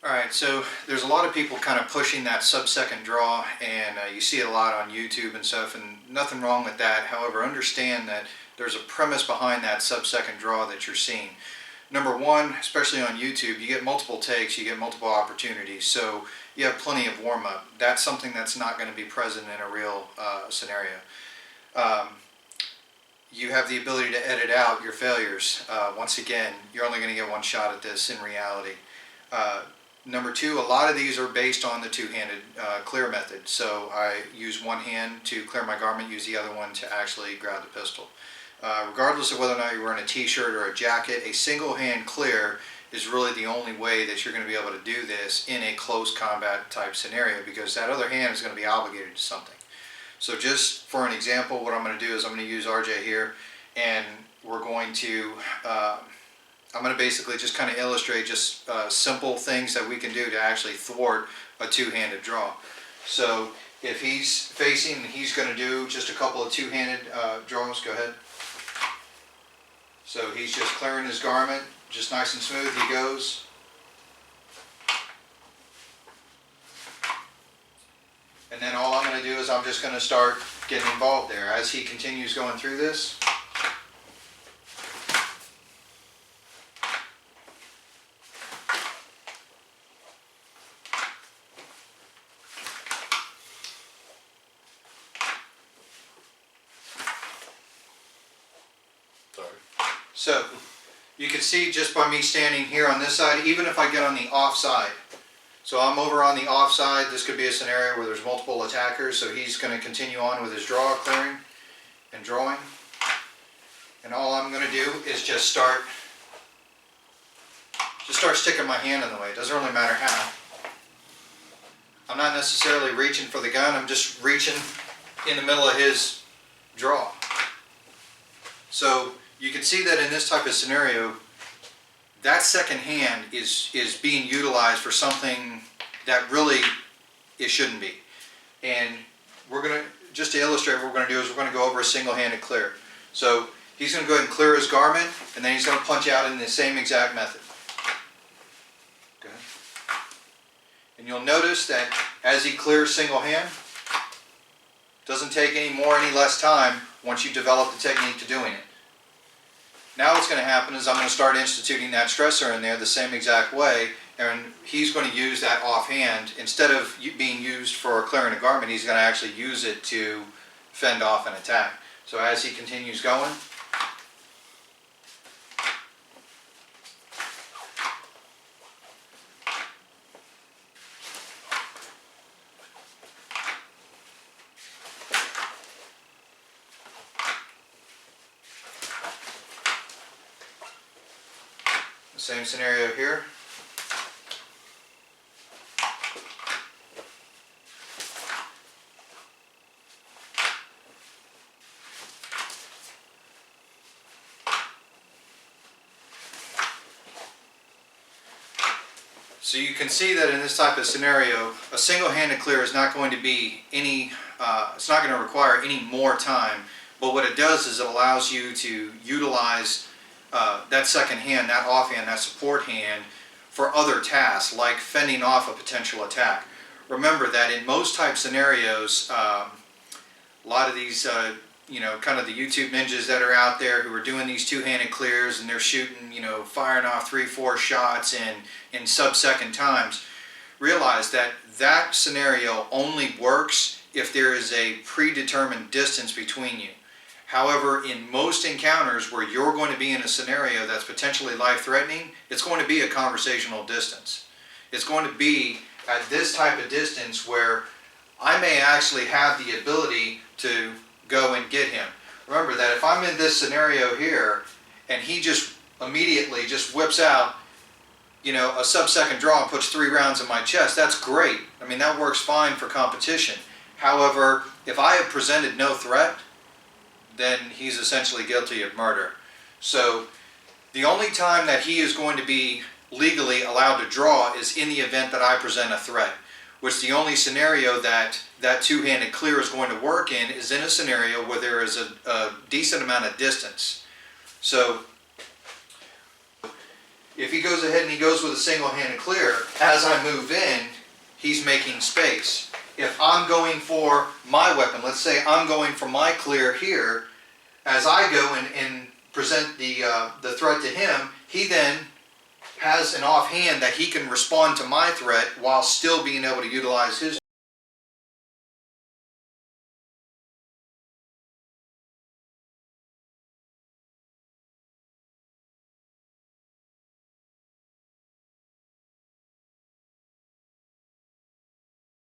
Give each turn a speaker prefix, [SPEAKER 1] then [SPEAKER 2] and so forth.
[SPEAKER 1] Alright, so there's a lot of people kind of pushing that sub-second draw, and you see it a lot on YouTube and stuff, and nothing wrong with that. However, understand that there's a premise behind that sub-second draw that you're seeing. Number one, especially on YouTube, you get multiple takes, you get multiple opportunities, so you have plenty of warm-up. That's something that's not going to be present in a real scenario. You have the ability to edit out your failures. Once again, you're only going to get one shot at this in reality. Number two, a lot of these are based on the two-handed clear method. So I use one hand to clear my garment, use the other one to actually grab the pistol. Regardless of whether or not you're wearing a t-shirt or a jacket, a single hand clear is really the only way that you're going to be able to do this in a close combat type scenario, because that other hand is going to be obligated to something. So just for an example, what I'm going to do is I'm going to use RJ here, and we're going to I'm going to basically just kind of illustrate just simple things that we can do to actually thwart a two-handed draw. So if he's facing, he's going to do just a couple of two-handed draws. Go ahead. So he's just clearing his garment, just nice and smooth. He goes. And then all I'm going to do is I'm just going to start getting involved there as he continues going through this. So you can see just by me standing here on this side, even if I get on the off side. So I'm over on the off side. This could be a scenario where there's multiple attackers, so he's going to continue on with his draw, clearing and drawing. And all I'm going to do is just start sticking my hand in the way. It doesn't really matter how. I'm not necessarily reaching for the gun, I'm just reaching in the middle of his draw. So you can see that in this type of scenario, that second hand is being utilized for something that really it shouldn't be. And we're going to, just to illustrate what we're going to do is we're going to go over a single-handed clear. So he's going to go ahead and clear his garment, and then he's going to punch out in the same exact method. Go ahead. And you'll notice that as he clears single hand, doesn't take any more, any less time once you develop the technique to doing it. Now what's going to happen is I'm going to start instituting that stressor in there the same exact way, and he's going to use that offhand. Instead of being used for clearing a garment, he's going to actually use it to fend off an attack. So as he continues going, same scenario here. So you can see that in this type of scenario, a single-handed clear is not going to be any, it's not going to require any more time, but what it does is it allows you to utilize that second hand, that offhand, that support hand for other tasks like fending off a potential attack. Remember that in most type scenarios, a lot of these, kind of the YouTube ninjas that are out there who are doing these two-handed clears and they're shooting, firing off 3-4 shots in sub-second times, realize that that scenario only works if there is a predetermined distance between you. However, in most encounters where you're going to be in a scenario that's potentially life-threatening, it's going to be a conversational distance. It's going to be at this type of distance where I may actually have the ability to go and get him. Remember that if I'm in this scenario here and he just immediately just whips out, a sub-second draw and puts 3 rounds in my chest, that's great. I mean, that works fine for competition. However, if I have presented no threat, then he's essentially guilty of murder. So the only time that he is going to be legally allowed to draw is in the event that I present a threat, which the only scenario that two-handed clear is going to work in is in a scenario where there is a decent amount of distance. So If he goes ahead and he goes with a single-handed clear, as I move in, he's making space. If I'm going for my weapon, let's say I'm going for my clear here, as I go and present the threat to him, he then has an offhand that he can respond to my threat while still being able to utilize his